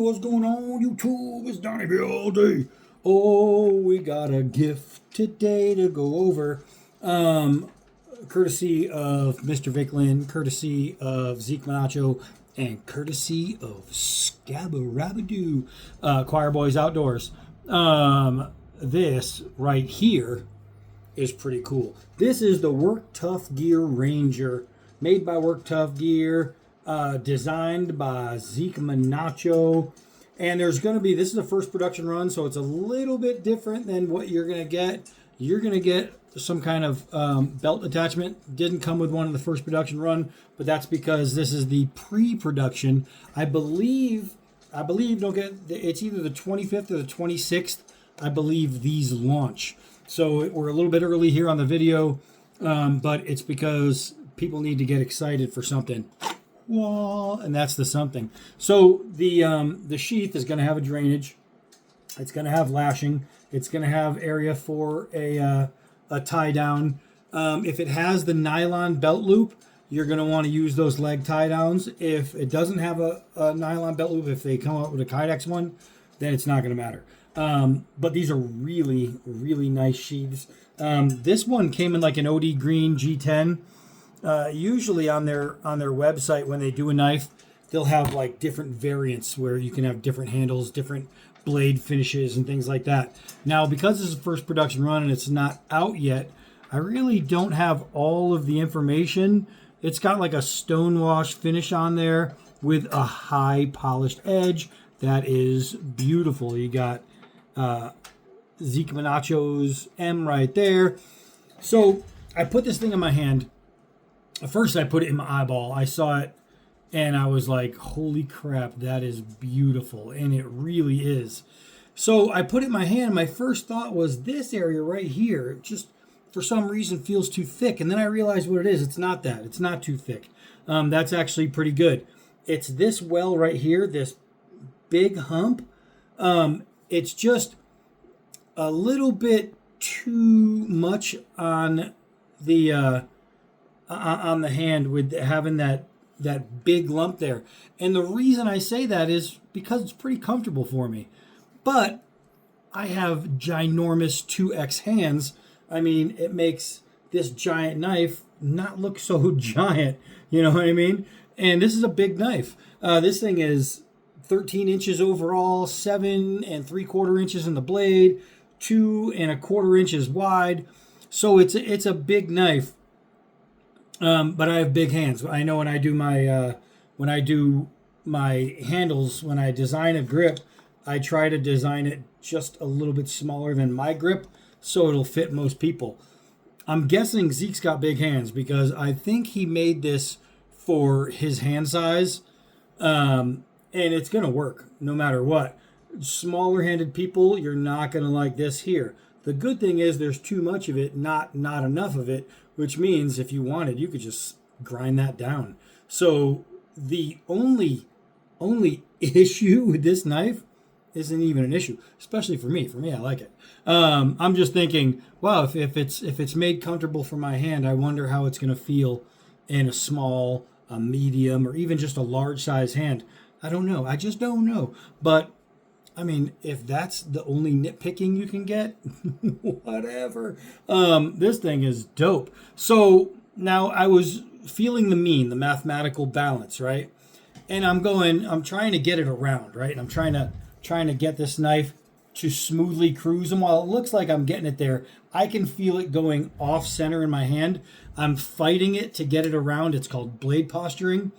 what's going on YouTube? It's Donnie all day. Oh, we got a gift today to go over. Courtesy of Mr. Vicklin, courtesy of Zeke Manacho, and courtesy of Scabberabadoo, Choir Boys Outdoors. This right here is pretty cool. This is the Work Tuff Gear Ranger, made by Work Tuff Gear, designed by Zeke Manacho. And there's going to be, this is the first production run, so it's a little bit different than what you're going to get. You're going to get some kind of belt attachment. Didn't come with one in the first production run, but that's because this is the pre-production. I believe, don't get, it's either the 25th or the 26th, I believe these launch. So we're a little bit early here on the video, but it's because people need to get excited for something. Well, and that's the something. So the sheath is going to have a drainage. It's going to have lashing. It's going to have area for a tie down. If it has the nylon belt loop, you're going to want to use those leg tie downs. If it doesn't have a nylon belt loop, if they come out with a Kydex one, then it's not going to matter. But these are really, really nice sheaths. This one came in like an OD green G10. Usually on their website, when they do a knife, they'll have like different variants where you can have different handles, different blade finishes and things like that. Now, because this is the first production run and it's not out yet, I really don't have all of the information. It's got like a stonewash finish on there with a high polished edge. That is beautiful. You got Zeke Manacho's M right there. So I put this thing in my hand. At first I put it in my eyeball. I saw it and I was like, holy crap, that is beautiful. And it really is. So I put it in my hand. My first thought was this area right here. It just, for some reason, feels too thick. And then I realized what it is. It's not that. It's not too thick. That's actually pretty good. It's this well right here, this big hump. It's just a little bit too much on the hand with having that big lump there. And the reason I say that is because it's pretty comfortable for me. But I have ginormous 2X hands. I mean, it makes this giant knife not look so giant. You know what I mean? And this is a big knife. This thing is 13 inches overall, 7 3/4 inches in the blade, 2 1/4 inches wide. So it's a big knife. But I have big hands. I know when I do my handles, when I design a grip, I try to design it just a little bit smaller than my grip so it'll fit most people. I'm guessing Zeke's got big hands because I think he made this for his hand size, and it's going to work no matter what. Smaller handed people, you're not going to like this here. The good thing is there's too much of it, not enough of it, which means if you wanted, you could just grind that down. So the only issue with this knife isn't even an issue, especially for me. For me, I like it. I'm just thinking, wow, if it's made comfortable for my hand, I wonder how it's going to feel in a small, a medium, or even just a large size hand. I don't know. I just don't know. But I mean, if that's the only nitpicking you can get, whatever. This thing is dope. So now I was feeling the mathematical balance, right? And I'm trying to get it around, right? And I'm trying to get this knife to smoothly cruise. And while it looks like I'm getting it there, I can feel it going off center in my hand. I'm fighting it to get it around. It's called blade posturing.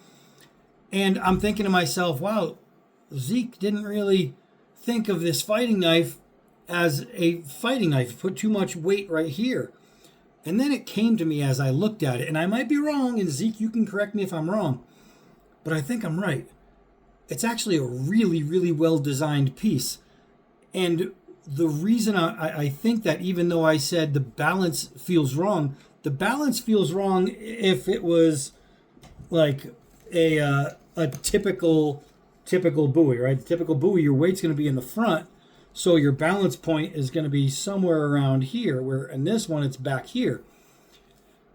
And I'm thinking to myself, wow, Zeke didn't really think of this fighting knife as a fighting knife. Put too much weight right here. And then it came to me as I looked at it, and I might be wrong, and Zeke, you can correct me if I'm wrong, but I think I'm right. It's actually a really, really well-designed piece. And the reason I think that, even though I said the balance feels wrong, the balance feels wrong if it was like a typical buoy, right? The typical buoy, your weight's going to be in the front, so your balance point is going to be somewhere around here, where in this one it's back here.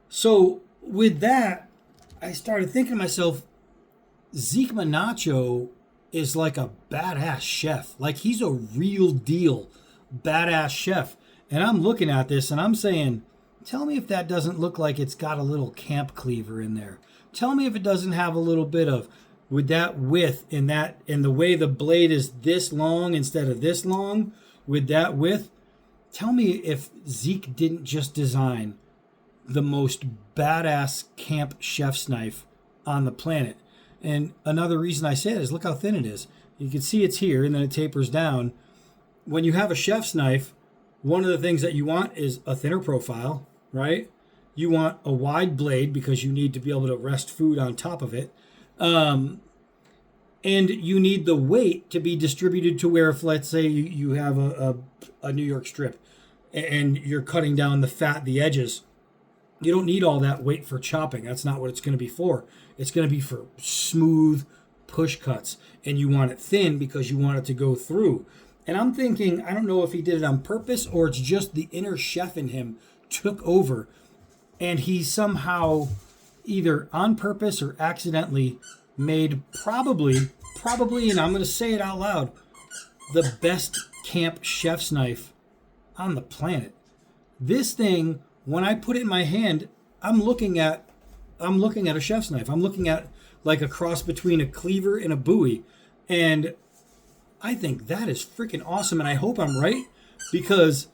So with that, I started thinking to myself, Zeke Manacho is like a badass chef. Like he's a real deal badass chef. And I'm looking at this and I'm saying, tell me if that doesn't look like it's got a little camp cleaver in there. Tell me if it doesn't have a little bit of, with that width and the way the blade is this long instead of this long, with that width. Tell me if Zeke didn't just design the most badass camp chef's knife on the planet. And another reason I say it is look how thin it is. You can see it's here and then it tapers down. When you have a chef's knife, one of the things that you want is a thinner profile, right? You want a wide blade because you need to be able to rest food on top of it. And you need the weight to be distributed to where if, let's say, you have a New York strip and you're cutting down the fat, the edges, you don't need all that weight for chopping. That's not what it's going to be for. It's going to be for smooth push cuts. And you want it thin because you want it to go through. And I'm thinking, I don't know if he did it on purpose or it's just the inner chef in him took over. And he somehow, either on purpose or accidentally, made probably, and I'm going to say it out loud, the best camp chef's knife on the planet. This thing, when I put it in my hand, I'm looking at a chef's knife. I'm looking at like a cross between a cleaver and a Bowie. And I think that is freaking awesome. And I hope I'm right, because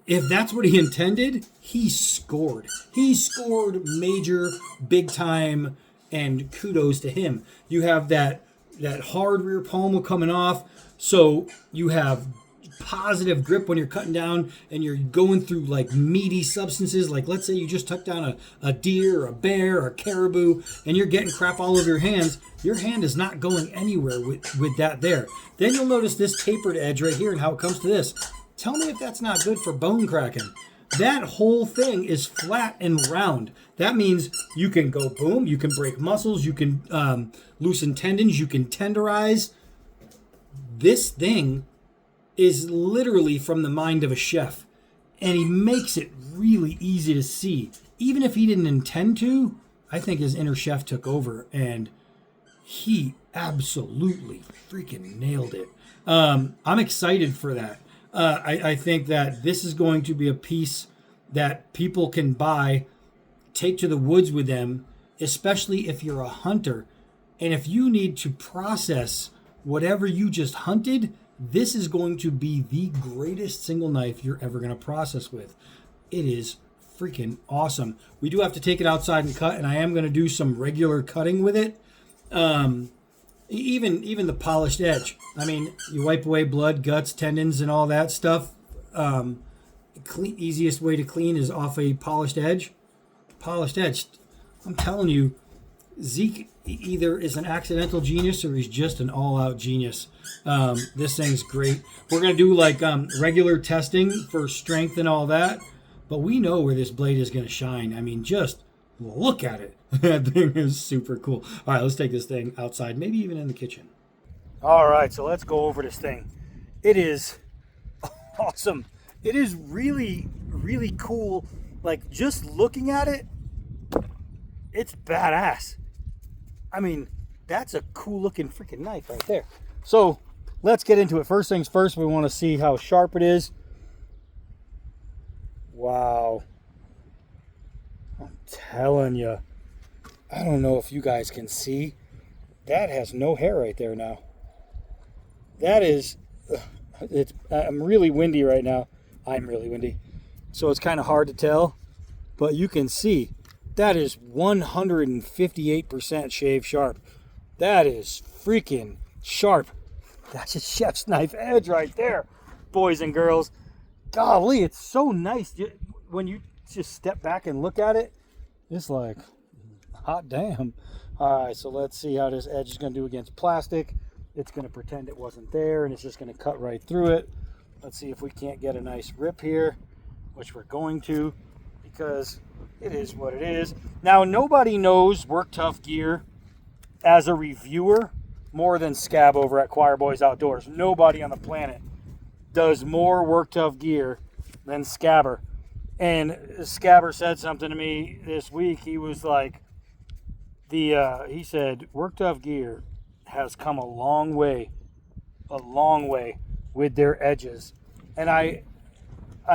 if that's what he intended, he scored. He scored major, big time, and kudos to him. You have that hard rear pommel coming off, so you have positive grip when you're cutting down and you're going through like meaty substances. Like let's say you just took down a deer or a bear or a caribou and you're getting crap all over your hands. Your hand is not going anywhere with that there. Then you'll notice this tapered edge right here and how it comes to this. Tell me if that's not good for bone cracking. That whole thing is flat and round. That means you can go boom, you can break muscles, you can loosen tendons, you can tenderize. This thing is literally from the mind of a chef, and he makes it really easy to see. Even if he didn't intend to, I think his inner chef took over, and he absolutely freaking nailed it. I'm excited for that. I think that this is going to be a piece that people can buy, take to the woods with them, especially if you're a hunter. And if you need to process whatever you just hunted, this is going to be the greatest single knife you're ever going to process with. It is freaking awesome. We do have to take it outside and cut, and I am going to do some regular cutting with it. Even the polished edge. I mean, you wipe away blood, guts, tendons, and all that stuff. Easiest way to clean is off a polished edge. Polished edge. I'm telling you, Zeke either is an accidental genius or he's just an all-out genius. This thing's great. We're going to do like regular testing for strength and all that, but we know where this blade is going to shine. I mean, just look at it. That thing is super cool. All right, let's take this thing outside, maybe even in the kitchen. All right, so let's go over this thing. It is awesome. It is really, really cool. Like, just looking at it, it's badass. I mean, that's a cool looking freaking knife right there. So let's get into it. First things first, we want to see how sharp it is. Wow. I'm telling you. I don't know if you guys can see. That has no hair right there now. That is, I'm really windy right now. I'm really windy. So it's kind of hard to tell. But you can see. That is 158% shave sharp. That is freaking sharp. That's a chef's knife edge right there, boys and girls. Golly, it's so nice. When you just step back and look at it, it's like, hot damn. All right, so let's see how this edge is going to do against plastic. It's going to pretend it wasn't there, and it's just going to cut right through it. Let's see if we can't get a nice rip here, which we're going to, because it is what it is. Now, nobody knows Work Tuff Gear as a reviewer more than Scab over at Choir Boys Outdoors. Nobody on the planet does more Work Tuff Gear than Scabber. And Scabber said something to me this week. He was like, he said, Work Tuff Gear has come a long way with their edges. And I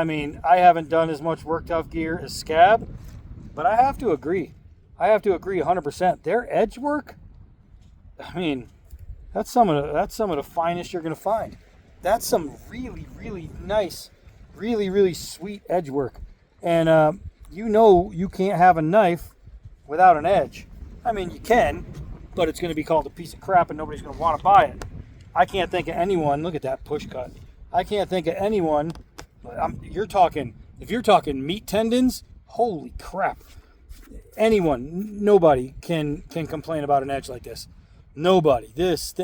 mean, I haven't done as much Work Tough gear as Scab, but I have to agree. 100%. Their edge work, I mean, that's some of the finest you're gonna find. That's some really, really nice, really, really sweet edge work. And you know you can't have a knife without an edge. I mean, you can, but it's gonna be called a piece of crap and nobody's gonna want to buy it. I can't think of anyone, look at that push cut. I can't think of anyone, if you're talking meat tendons, holy crap. Nobody can complain about an edge like this. Nobody.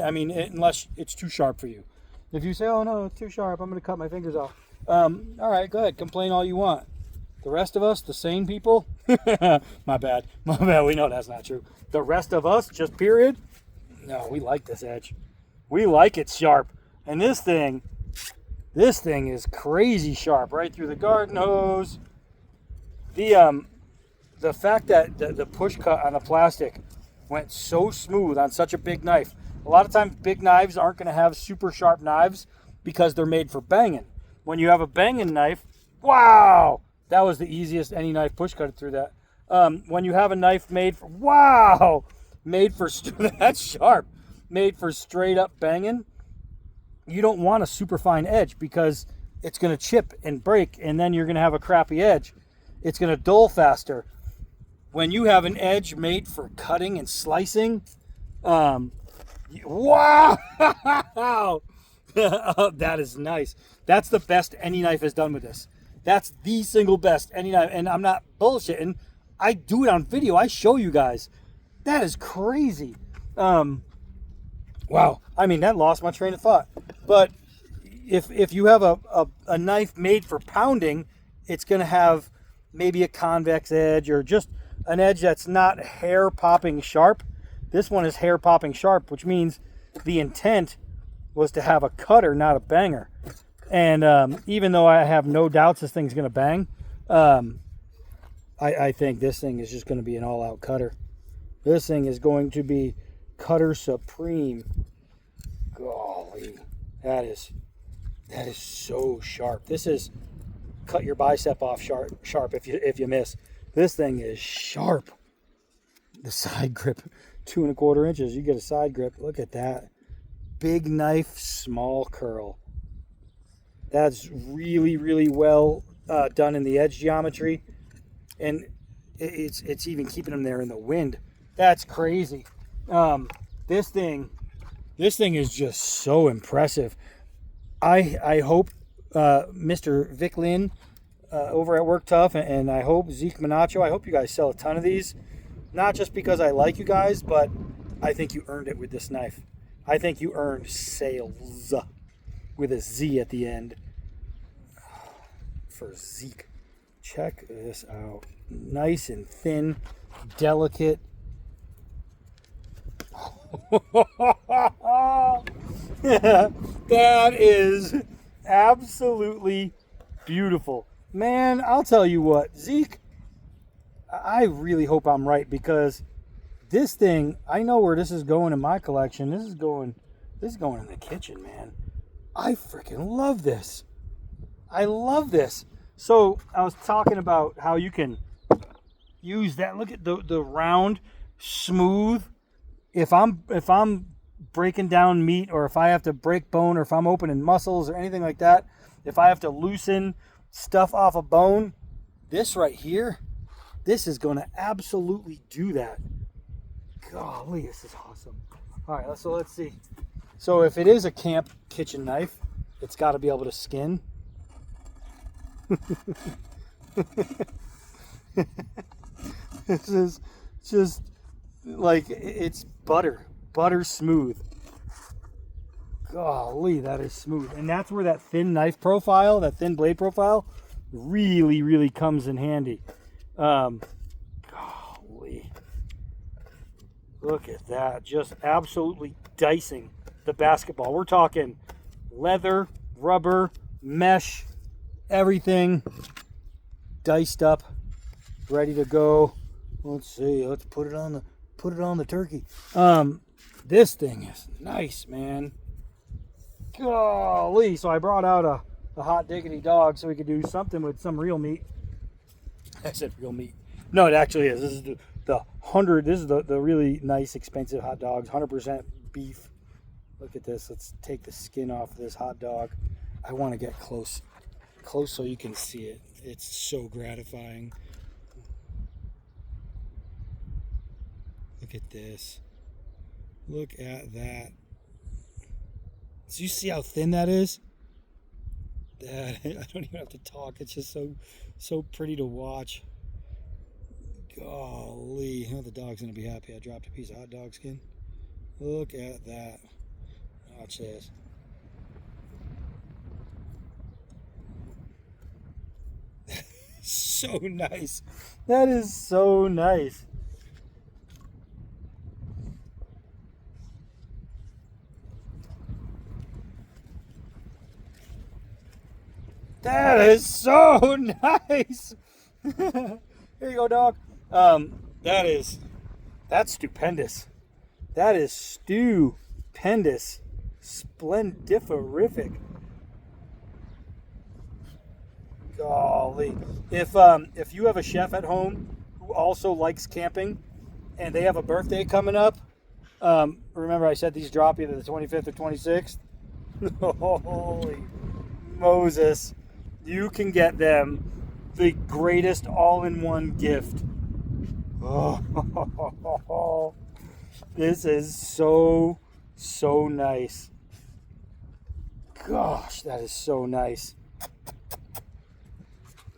I mean, unless it's too sharp for you. If you say, oh no, it's too sharp, I'm going to cut my fingers off. All right, go ahead, complain all you want. The rest of us, the sane people, my bad, we know that's not true. The rest of us, just period, no, we like this edge. We like it sharp. And this thing is crazy sharp, right through the garden hose. The fact that the push cut on the plastic went so smooth on such a big knife. A lot of times big knives aren't going to have super sharp knives because they're made for banging. When you have a banging knife, wow, that was the easiest any knife push cut through that. When you have a knife made for that's sharp, made for straight up banging, you don't want a super fine edge because it's going to chip and break and then you're going to have a crappy edge. It's going to dull faster. When you have an edge made for cutting and slicing, wow, that is nice. That's the best any knife has done with this. That's the single best any knife, and I'm not bullshitting. I do it on video. I show you guys. That is crazy. Wow. I mean, that lost my train of thought. But if you have a knife made for pounding, it's going to have maybe a convex edge or just an edge that's not hair popping sharp. This one is hair popping sharp, which means the intent was to have a cutter, not a banger. And even though I have no doubts this thing's going to bang, I think this thing is just going to be an all-out cutter. This thing is going to be cutter supreme. Golly, that is so sharp. This is cut your bicep off sharp if you miss. This thing is sharp. The side grip, 2 1/4 inches. You get a side grip. Look at that. Big knife, small curl. That's really, really well done in the edge geometry. And it's even keeping them there in the wind. That's crazy. This thing is just so impressive. I hope Mr. Vic Lynn over at Work Tough, and I hope Zeke Minacho, I hope you guys sell a ton of these. Not just because I like you guys, but I think you earned it with this knife. I think you earned sales with a Z at the end for Zeke. Check this out. Nice and thin, delicate. That is absolutely beautiful. Man, I'll tell you what, Zeke, I really hope I'm right because this thing, I know where this is going in my collection. This is going in the kitchen, man. I freaking love this. I love this. So I was talking about how you can use that. Look at the round, smooth. If I'm breaking down meat, or if I have to break bone, or if I'm opening muscles or anything like that, if I have to loosen stuff off a bone, this right here, this is going to absolutely do that. Golly, this is awesome. All right, so let's see. So if it is a camp kitchen knife, it's got to be able to skin. This is just like, it's butter smooth. Golly, that is smooth. And that's where that thin knife profile, that thin blade profile, really, really comes in handy. Golly. Look at that. Just absolutely dicing the basketball. We're talking leather, rubber, mesh, everything diced up, ready to go. Let's see. Let's put it on the turkey. This thing is nice, man. Golly. So I brought out a hot diggity dog so we could do something with some real meat. I said real meat. No, it actually is. This is this is the really nice, expensive hot dogs, 100% beef. Look at this. Let's take the skin off of this hot dog. I want to get close so you can see it. It's so gratifying. Look at this. Look at that. Do you see how thin that is? That I don't even have to talk. It's just so pretty to watch. Golly, oh, the dog's gonna be happy. I dropped a piece of hot dog skin. Look at that. Watch this. So nice. That is so nice. That is so nice. Here you go, dog. That's stupendous. That is stupendous. Splendiferific. Golly. If you have a chef at home who also likes camping and they have a birthday coming up, remember I said these drop either the 25th or 26th? Holy Moses. You can get them the greatest all-in-one gift. Oh, this is so nice. Gosh, that is so nice.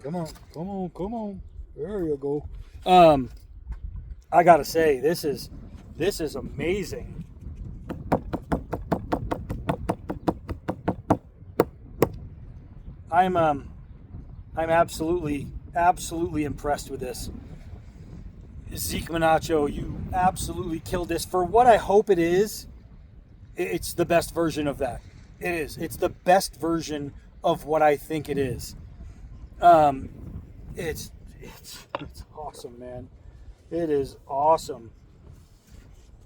Come on. There you go. I gotta say, this is amazing. I'm absolutely impressed with this. Zeke Manacho, you absolutely killed this. For what I hope it is, it's the best version of that. It is. It's the best version of what I think it is. It's awesome, man. It is awesome.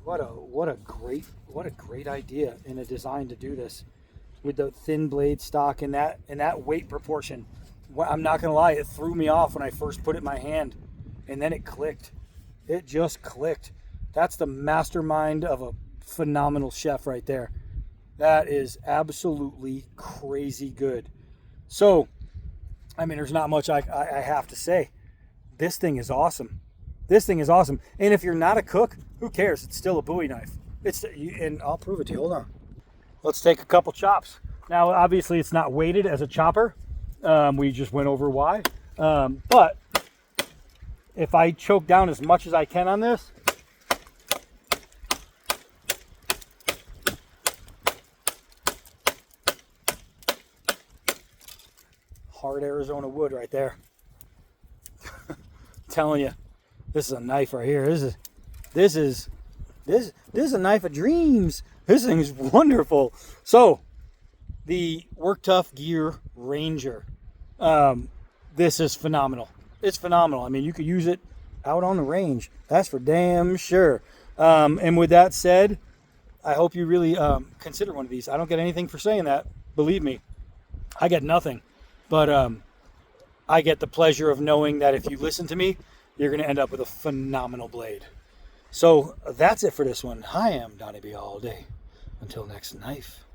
What a great idea in a design to do this with the thin blade stock and that weight proportion. I'm not gonna lie, it threw me off when I first put it in my hand, and then it clicked. It just clicked. That's the mastermind of a phenomenal chef right there. That is absolutely crazy good. So, I mean, there's not much I have to say. This thing is awesome. This thing is awesome. And if you're not a cook, who cares? It's still a Bowie knife. And I'll prove it to you. Hold on. Let's take a couple chops. Now, obviously, it's not weighted as a chopper. We just went over why. But if I choke down as much as I can on this, hard Arizona wood right there. Telling you, this is a knife right here. This is a knife of dreams. This thing is wonderful. So, the Work Tuff Gear Ranger. This is phenomenal. It's phenomenal. I mean, you could use it out on the range. That's for damn sure. And with that said, I hope you really consider one of these. I don't get anything for saying that. Believe me, I get nothing. But I get the pleasure of knowing that if you listen to me, you're going to end up with a phenomenal blade. So that's it for this one. I am Donnie B all day. Until next knife.